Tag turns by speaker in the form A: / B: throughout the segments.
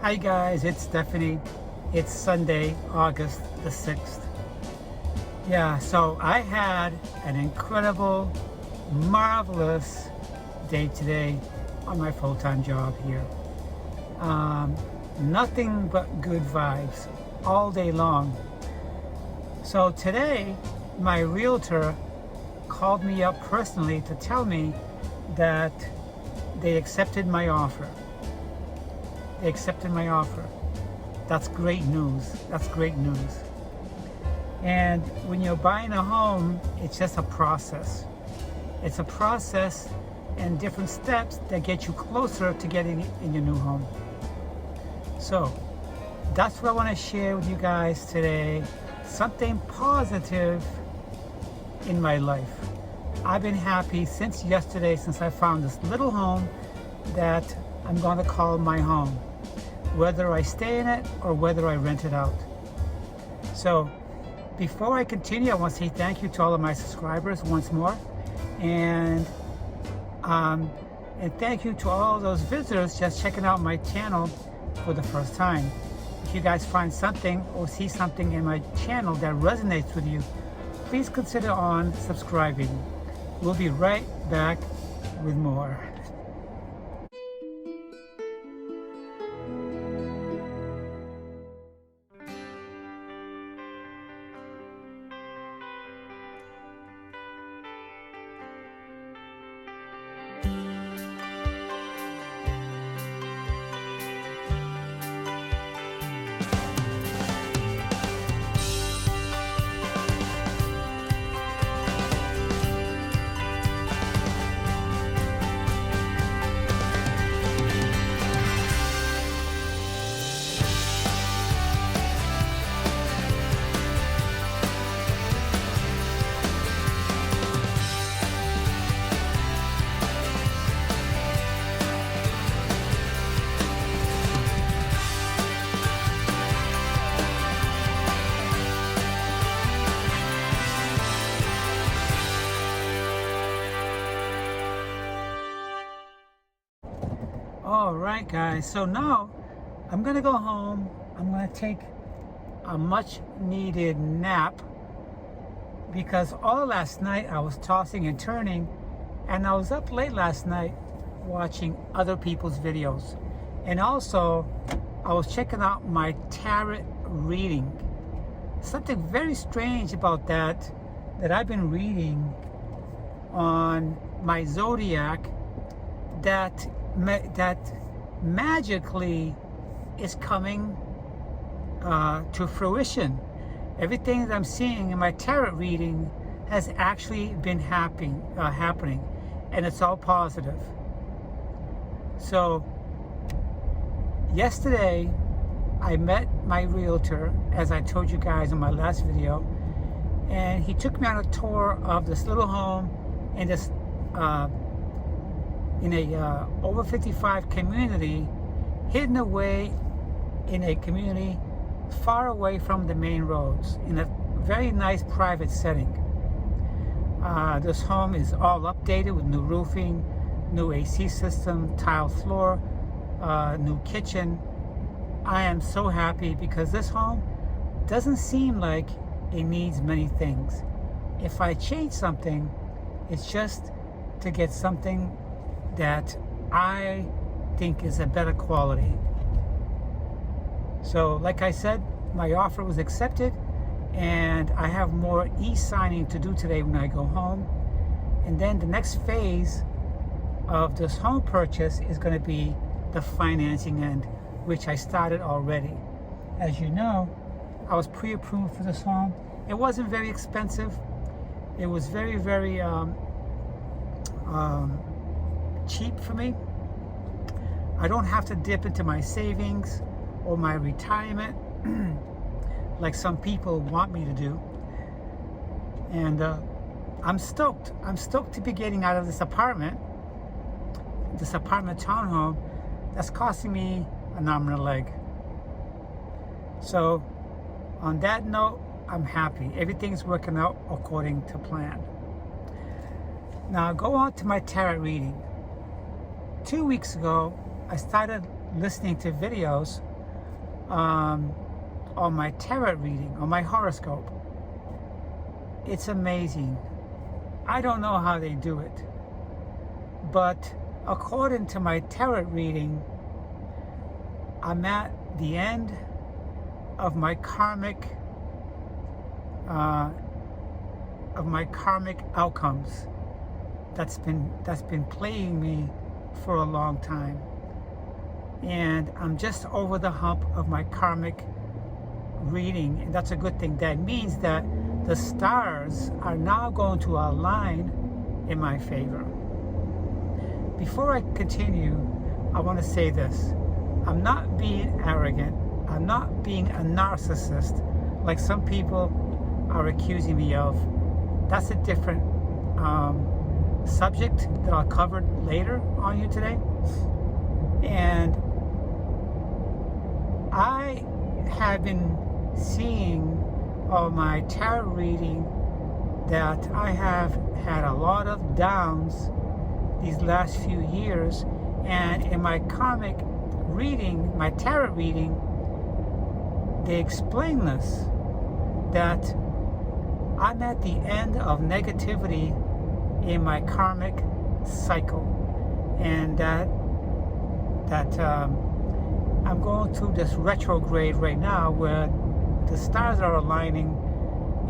A: Hi guys, it's Stephanie. It's Sunday, August the 6th. Yeah, so I had an incredible, marvelous day today on my full-time job here. Nothing but good vibes all day long. So today, my realtor called me up personally to tell me that they accepted my offer. They accepted my offer. That's great news. That's great news. And when you're buying a home, it's just a process. It's a process and different steps that get you closer to getting in your new home. So that's what I want to share with you guys today. Something positive in my life. I've been happy since yesterday, since I found this little home that I'm going to call my home, whether I stay in it or whether I rent it out. So before I continue, I want to say thank you to all of my subscribers once more, and thank you to all those visitors just checking out my channel for the first time. If you guys find something or see something in my channel that resonates with you, please consider on subscribing. We'll be right back with more. All right, guys, so now I'm gonna go home. I'm gonna take a much needed nap because all last night I was tossing and turning, and I was up late last night watching other people's videos, and also I was checking out my tarot reading. Something very strange about that I've been reading on my zodiac that magically is coming to fruition. Everything that I'm seeing in my tarot reading has actually been happening, and it's all positive. So yesterday I met my realtor, as I told you guys in my last video, and he took me on a tour of this little home in this in a over 55 community, hidden away in a community far away from the main roads, in a very nice private setting. This home is all updated with new roofing, new AC system, tile floor, new kitchen. I am so happy because this home doesn't seem like it needs many things. If I change something, it's just to get something that I think is a better quality. So like I said, my offer was accepted, and I have more e-signing to do today when I go home. And then the next phase of this home purchase is going to be the financing end, which I started already. As you know, I was pre-approved for this home. It wasn't very expensive. It was very, very cheap for me. I don't have to dip into my savings or my retirement like some people want me to do. And I'm stoked. I'm stoked to be getting out of this apartment townhome that's costing me an arm and a leg. So on that note, I'm happy. Everything's working out according to plan. Now go on to my tarot reading. 2 weeks ago, I started listening to videos on my tarot reading, on my horoscope. It's amazing. I don't know how they do it, but according to my tarot reading, I'm at the end of my karmic outcomes that's been plaguing me for a long time, and I'm just over the hump of my karmic reading, and that's a good thing. That means that the stars are now going to align in my favor. Before I continue, I want to say this. I'm not being arrogant. I'm not being a narcissist like some people are accusing me of. That's a different subject that I'll cover later on you today. And I have been seeing on my tarot reading that I have had a lot of downs these last few years, and in my karmic reading, my tarot reading, they explain this, that I'm at the end of negativity in my karmic cycle, and that I'm going through this retrograde right now where the stars are aligning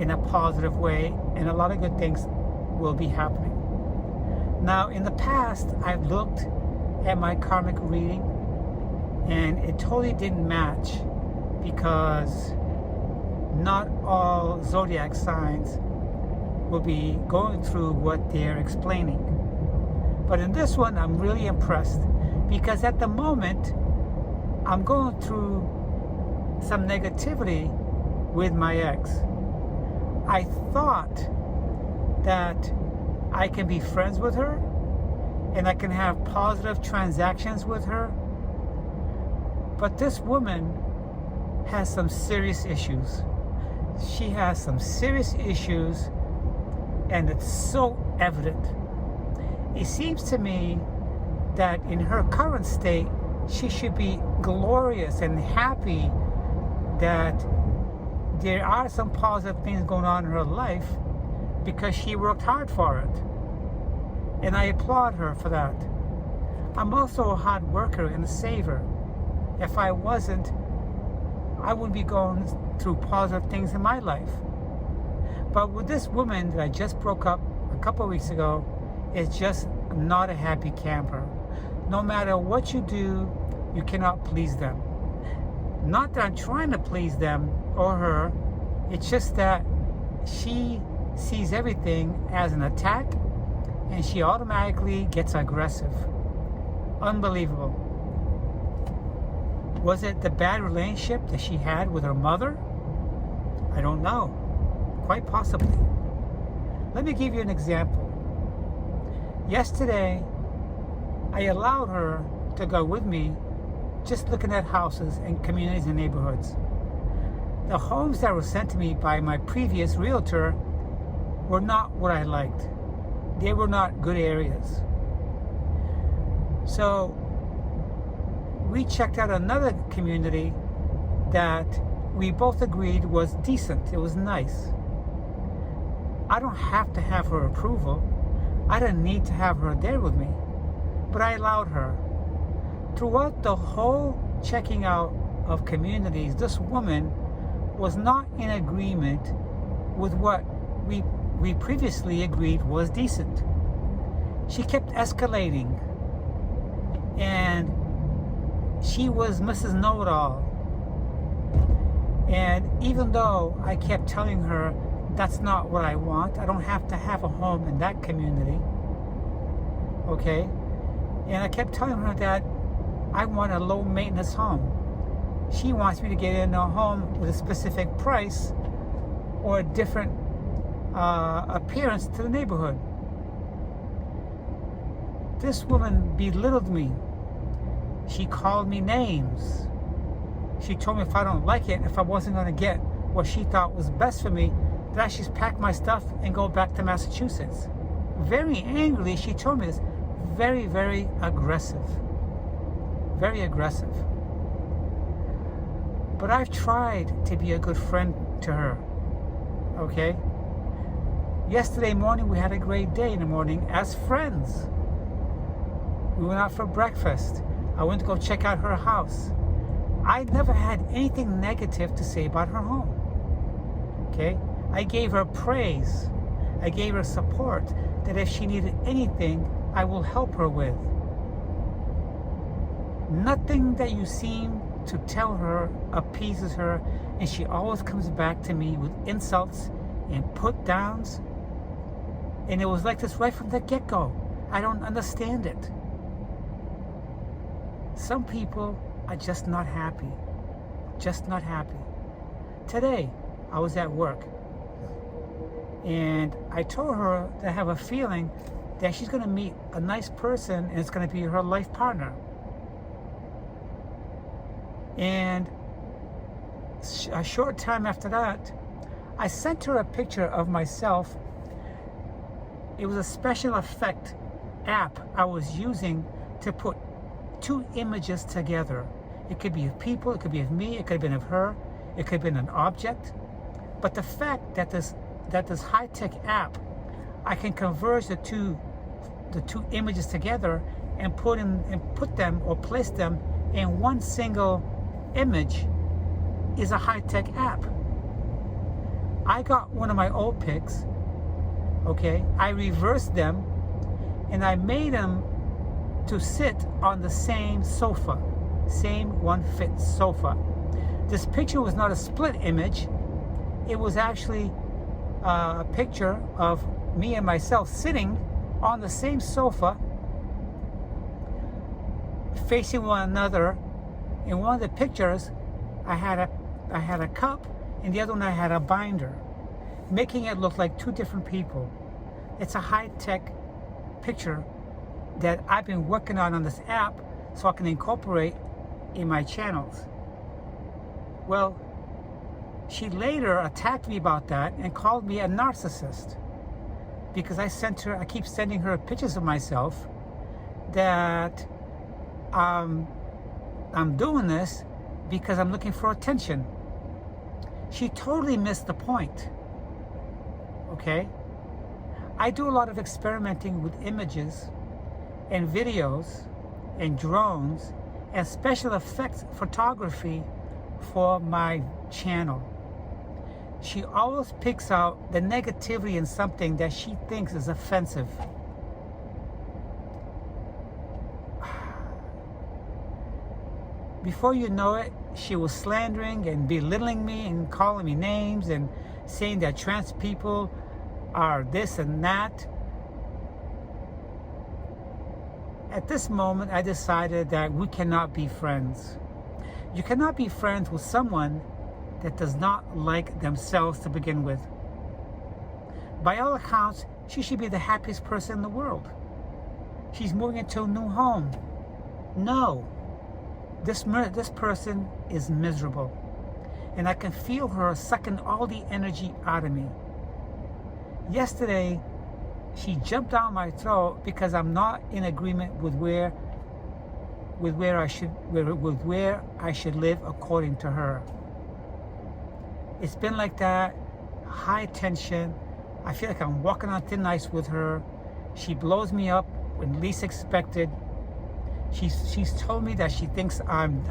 A: in a positive way, and a lot of good things will be happening. Now, in the past, I've looked at my karmic reading, and it totally didn't match, because not all zodiac signs will be going through what they're explaining. But in this one, I'm really impressed, because at the moment, I'm going through some negativity with my ex. I thought that I can be friends with her and I can have positive transactions with her. But this woman has some serious issues. She has some serious issues, and it's so evident. It seems to me that in her current state, she should be glorious and happy that there are some positive things going on in her life, because she worked hard for it. And I applaud her for that. I'm also a hard worker and a saver. If I wasn't, I wouldn't be going through positive things in my life. But with this woman that I just broke up a couple of weeks ago, it's just not a happy camper. No matter what you do, you cannot please them. Not that I'm trying to please them or her, it's just that she sees everything as an attack, and she automatically gets aggressive. Unbelievable. Was it the bad relationship that she had with her mother? I don't know. Quite possibly. Let me give you an example. Yesterday, I allowed her to go with me, just looking at houses and communities and neighborhoods. The homes that were sent to me by my previous realtor were not what I liked. They were not good areas. So we checked out another community that we both agreed was decent. It was nice. I don't have to have her approval. I didn't need to have her there with me, but I allowed her. Throughout the whole checking out of communities, this woman was not in agreement with what we previously agreed was decent. She kept escalating, and she was Mrs. Know-It-All. And even though I kept telling her that's not what I want, I don't have to have a home in that community, okay? And I kept telling her that I want a low maintenance home. She wants me to get in a home with a specific price or a different appearance to the neighborhood. This woman belittled me. She called me names. She told me if I don't like it, if I wasn't going to get what she thought was best for me, that I should pack my stuff and go back to Massachusetts. Very angrily, she told me this. Very, very aggressive. Very aggressive. But I've tried to be a good friend to her, okay? Yesterday morning, we had a great day in the morning as friends. We went out for breakfast. I went to go check out her house. I never had anything negative to say about her home, okay? I gave her praise. I gave her support that if she needed anything, I will help her with. Nothing that you seem to tell her appeases her, and she always comes back to me with insults and put downs. And it was like this right from the get-go. I don't understand it. Some people are just not happy. Just not happy. Today, I was at work, and I told her that I have a feeling that she's going to meet a nice person and it's going to be her life partner. And a short time after that, I sent her a picture of myself. It was a special effect app I was using to put two images together. It could be of people, it could be of me, it could have been of her, it could have been an object. But the fact that this high-tech app, I can converge the two images together and put them or place them in one single image, is a high-tech app. I got one of my old pics, okay, I reversed them and I made them to sit on the same sofa, same one-fit sofa. This picture was not a split image. It was actually a picture of me and myself sitting on the same sofa, facing one another. In one of the pictures, I had a cup, and the other one I had a binder, making it look like two different people. It's a high-tech picture that I've been working on this app so I can incorporate in my channels. Well, she later attacked me about that and called me a narcissist because I keep sending her pictures of myself that I'm doing this because I'm looking for attention. She totally missed the point, okay? I do a lot of experimenting with images and videos and drones and special effects photography for my channel. She always picks out the negativity in something that she thinks is offensive. Before you know it, she was slandering and belittling me and calling me names and saying that trans people are this and that. At this moment, I decided that we cannot be friends. You cannot be friends with someone that does not like themselves to begin with. By all accounts, she should be the happiest person in the world. She's moving into a new home. No. This person is miserable, and I can feel her sucking all the energy out of me. Yesterday, she jumped down my throat because I'm not in agreement with where I should live according to her. It's been like that, high tension. I feel like I'm walking on thin ice with her. She blows me up when least expected. She's told me that she thinks I'm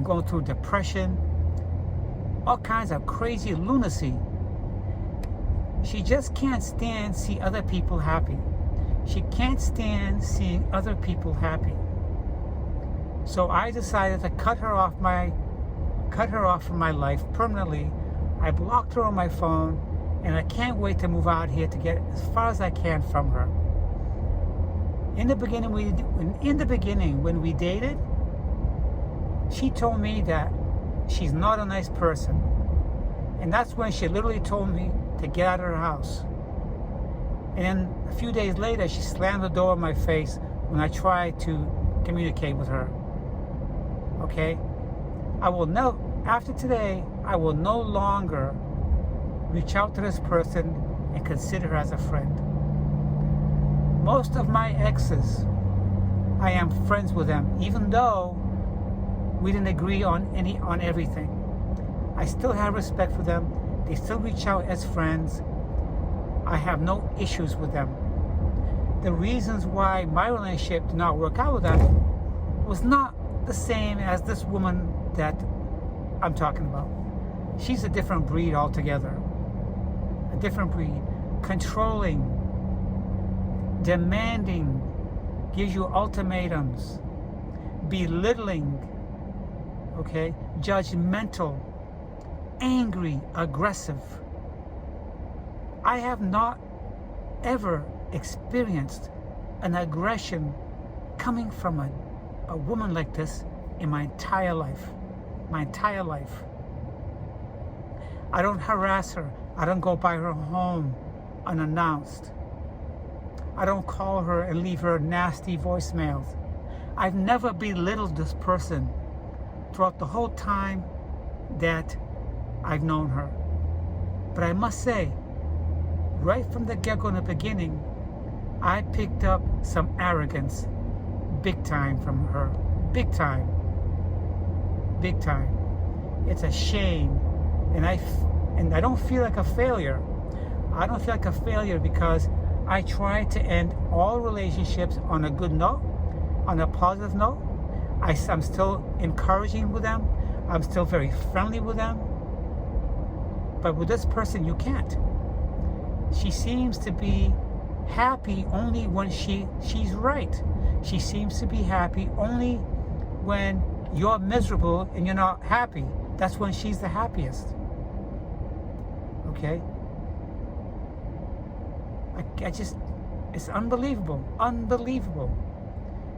A: going through depression, all kinds of crazy lunacy. She just can't stand see other people happy. She can't stand seeing other people happy. So I decided to cut her off from my life permanently. I blocked her on my phone, and I can't wait to move out here to get as far as I can from her. In the beginning, when we dated, she told me that she's not a nice person. And that's when she literally told me to get out of her house. And then a few days later, she slammed the door in my face when I tried to communicate with her. Okay? After today, I will no longer reach out to this person and consider her as a friend. Most of my exes, I am friends with them, even though We didn't agree on everything. I still have respect for them. They still reach out as friends. I have no issues with them. The reasons why my relationship did not work out with them was not the same as this woman that I'm talking about. She's a different breed altogether. A different breed. Controlling, demanding, gives you ultimatums, belittling, okay, judgmental, angry, aggressive. I have not ever experienced an aggression coming from a woman like this in my entire life. My entire life. I don't harass her. I don't go by her home unannounced. I don't call her and leave her nasty voicemails. I've never belittled this person throughout the whole time that I've known her. But I must say, right from the get-go in the beginning, I picked up some arrogance big time from her. Big time. Big time. It's a shame. And I don't feel like a failure. I don't feel like a failure because I try to end all relationships on a good note, on a positive note. I'm still encouraging with them. I'm still very friendly with them. But with this person, you can't. She seems to be happy only when she's right. She seems to be happy only when you're miserable and you're not happy. That's when she's the happiest. Okay? It's unbelievable. Unbelievable.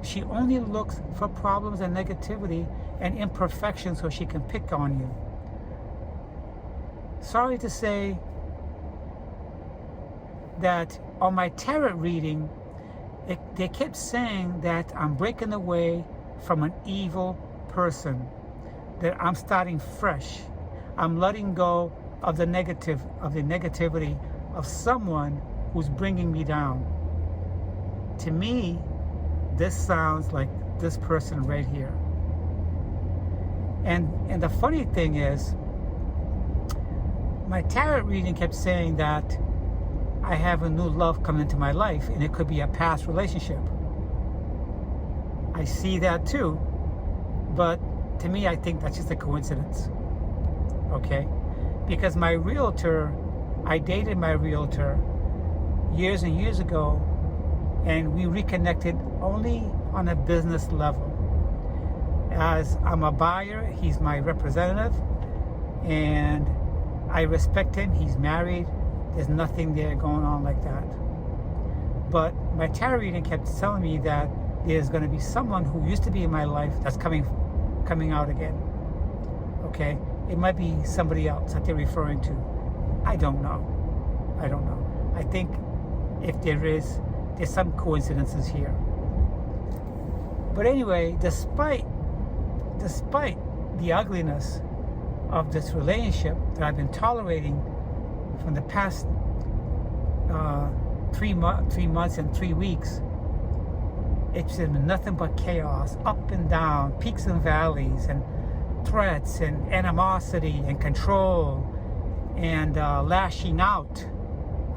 A: She only looks for problems and negativity and imperfection so she can pick on you. Sorry to say that on my tarot reading, they kept saying that I'm breaking away from an evil person, that I'm starting fresh. I'm letting go of the negativity of someone who's bringing me down. To me, this sounds like this person right here. And the funny thing is, my tarot reading kept saying that I have a new love come into my life, and it could be a past relationship. I see that too, but to me, I think that's just a coincidence. Okay? Because my realtor, I dated my realtor years and years ago, and we reconnected only on a business level. As I'm a buyer, he's my representative, and I respect him. He's married. There's nothing there going on like that. But my tarot reading kept telling me that there's going to be someone who used to be in my life that's coming out again. Okay? It might be somebody else that they're referring to. I don't know. I think if there's some coincidences here. But anyway, despite the ugliness of this relationship that I've been tolerating from the past 3 months and 3 weeks, it's been nothing but chaos, up and down, peaks and valleys, and threats and animosity and control and lashing out.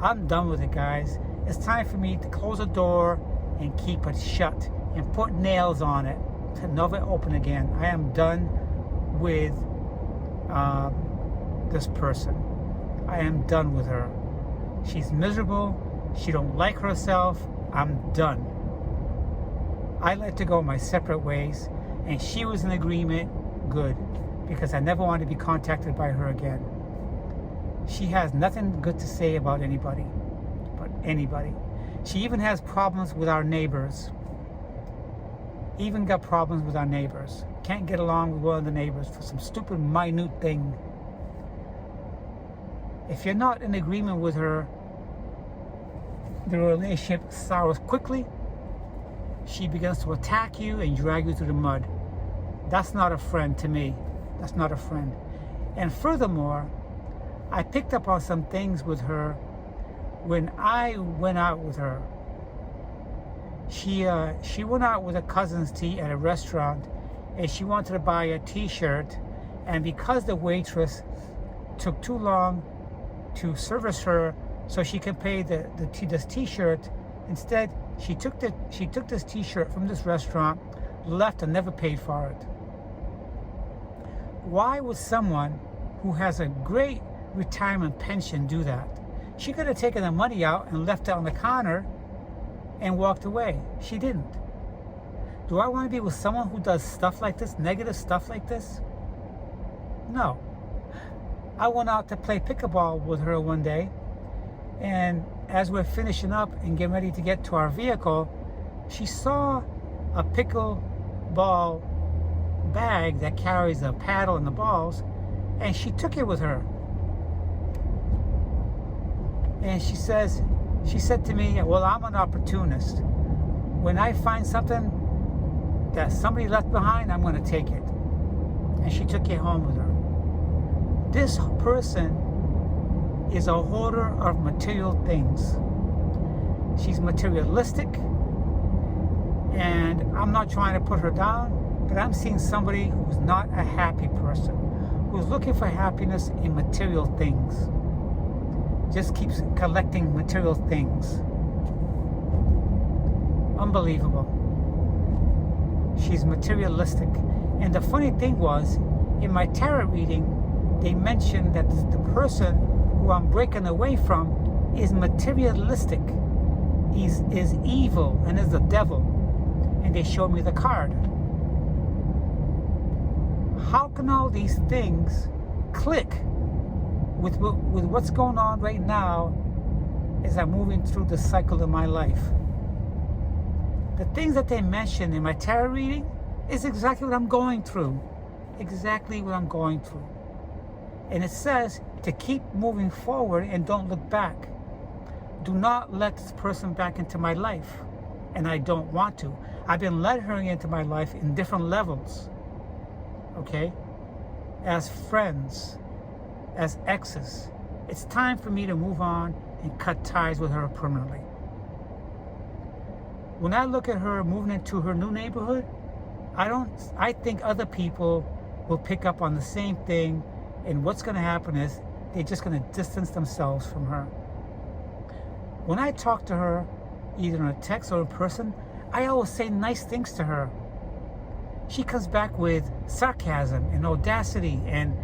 A: I'm done with it, guys. It's time for me to close the door and keep it shut and put nails on it to never open again. I am done with this person. I am done with her. She's miserable. She don't like herself. I'm done. I let her go my separate ways, and she was in agreement. Good, because I never wanted to be contacted by her again. She has nothing good to say about anybody. She even has problems with our neighbors. Even got problems with our neighbors. Can't get along with one of the neighbors for some stupid, minute thing. If you're not in agreement with her, the relationship sours quickly. She begins to attack you and drag you through the mud. That's not a friend to me. That's not a friend. And furthermore, I picked up on some things with her when I went out with her. She went out with her cousins to eat at a restaurant, and she wanted to buy a t-shirt, and because the waitress took too long to service her so she could pay this t-shirt, instead she took this t-shirt from this restaurant, left, and never paid for it. Why would someone who has a great retirement pension do that? She could have taken the money out and left it on the counter and walked away. She didn't. Do I want to be with someone who does stuff like this, negative stuff like this? No. I went out to play pickleball with her one day, and as we're finishing up and getting ready to get to our vehicle, she saw a pickleball bag that carries a paddle and the balls, and she took it with her. And she said to me, well, I'm an opportunist. When I find something that somebody left behind, I'm going to take it. And she took it home with her. This person is a hoarder of material things. She's materialistic, and I'm not trying to put her down, but I'm seeing somebody who's not a happy person, who's looking for happiness in material things. Just keeps collecting material things. Unbelievable. She's materialistic. And the funny thing was, in my tarot reading, they mentioned that the person who I'm breaking away from is materialistic, is evil, and is the devil. And they showed me the card. How can all these things click with what's going on right now as I'm moving through the cycle of my life? The things that they mentioned in my tarot reading is exactly what I'm going through. Exactly what I'm going through. And it says to keep moving forward and don't look back. Do not let this person back into my life. And I don't want to. I've been letting her into my life in different levels. Okay? As friends, as exes. It's time for me to move on and cut ties with her permanently. When I look at her moving into her new neighborhood, I think other people will pick up on the same thing, and what's going to happen is they're just going to distance themselves from her. When I talk to her, either in a text or in person, I always say nice things to her. She comes back with sarcasm and audacity and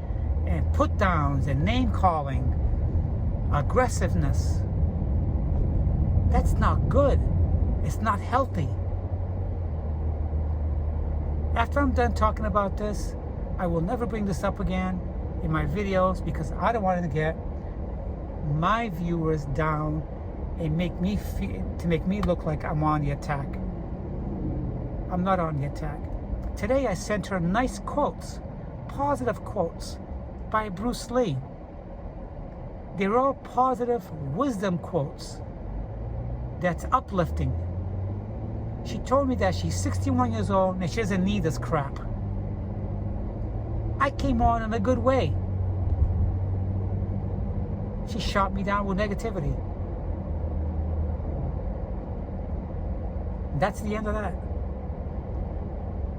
A: put downs and name calling, aggressiveness. That's not good. It's not healthy. After I'm done talking about this, I will never bring this up again in my videos because I don't want to get my viewers down and make me look like I'm on the attack. I'm not on the attack. Today I sent her nice quotes, positive quotes by Bruce Lee. They're all positive wisdom quotes that's uplifting. She told me that she's 61 years old and she doesn't need this crap. I came on in a good way. She shot me down with negativity. That's the end of that.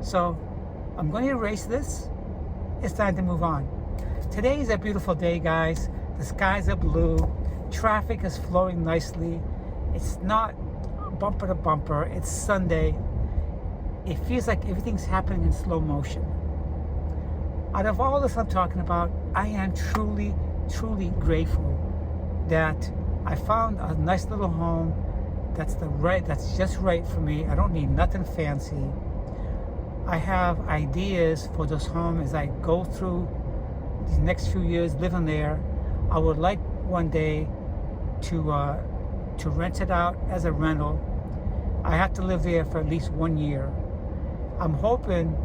A: So I'm going to erase this. It's time to move on. Today is a beautiful day, guys. The skies are blue. Traffic is flowing nicely. It's not bumper to bumper. It's Sunday. It feels like everything's happening in slow motion. Out of all this I'm talking about, I am truly, truly grateful that I found a nice little home that's just right for me. I don't need nothing fancy. I have ideas for this home as I go through these next few years living there. I would like one day to rent it out as a rental. I have to live there for at least 1 year. I'm hoping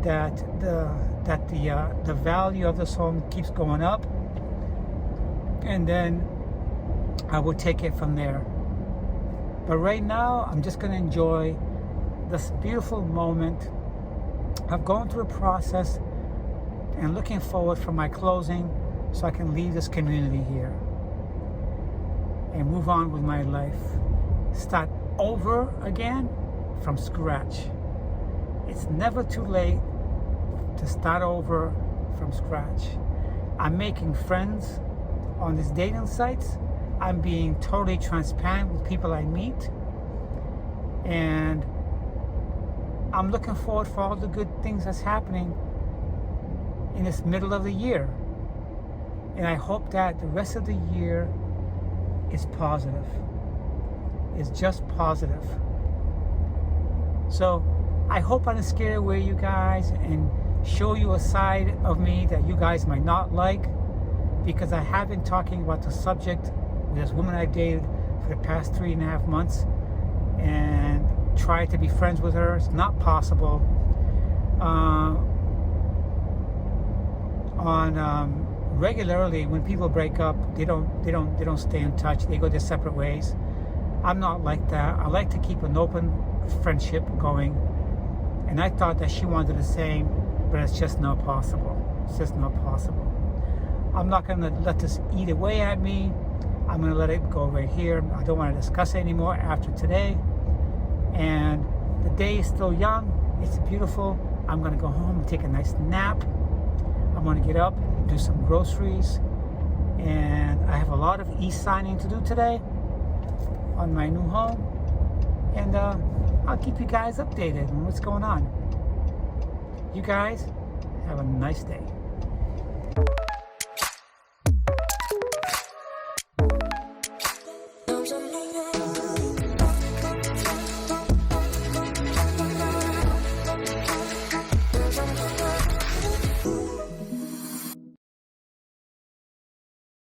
A: that the value of this home keeps going up, and then I will take it from there. But right now, I'm just going to enjoy this beautiful moment of going through the process and looking forward for my closing so I can leave this community here and move on with my life. Start over again from scratch. It's never too late to start over from scratch. I'm making friends on these dating sites. I'm being totally transparent with people I meet. And I'm looking forward for all the good things that's happening in this middle of the year. And I hope that the rest of the year is positive. It's just positive. So I hope I didn't scare away you guys and show you a side of me that you guys might not like, because I have been talking about the subject with this woman I've dated for the past 3.5 months and tried to be friends with her. It's not possible. Regularly when people break up, they don't stay in touch. They go their separate ways. I'm not like that. I like to keep an open friendship going, and I thought that she wanted the same, but it's just not possible. It's just not possible. I'm not going to let this eat away at me. I'm going to let it go right here. I don't want to discuss it anymore after today. And the day is still young. It's beautiful. I'm going to go home and take a nice nap. I'm going to get up, do some groceries, and I have a lot of e-signing to do today on my new home. And I'll keep you guys updated on what's going on. You guys have a nice day.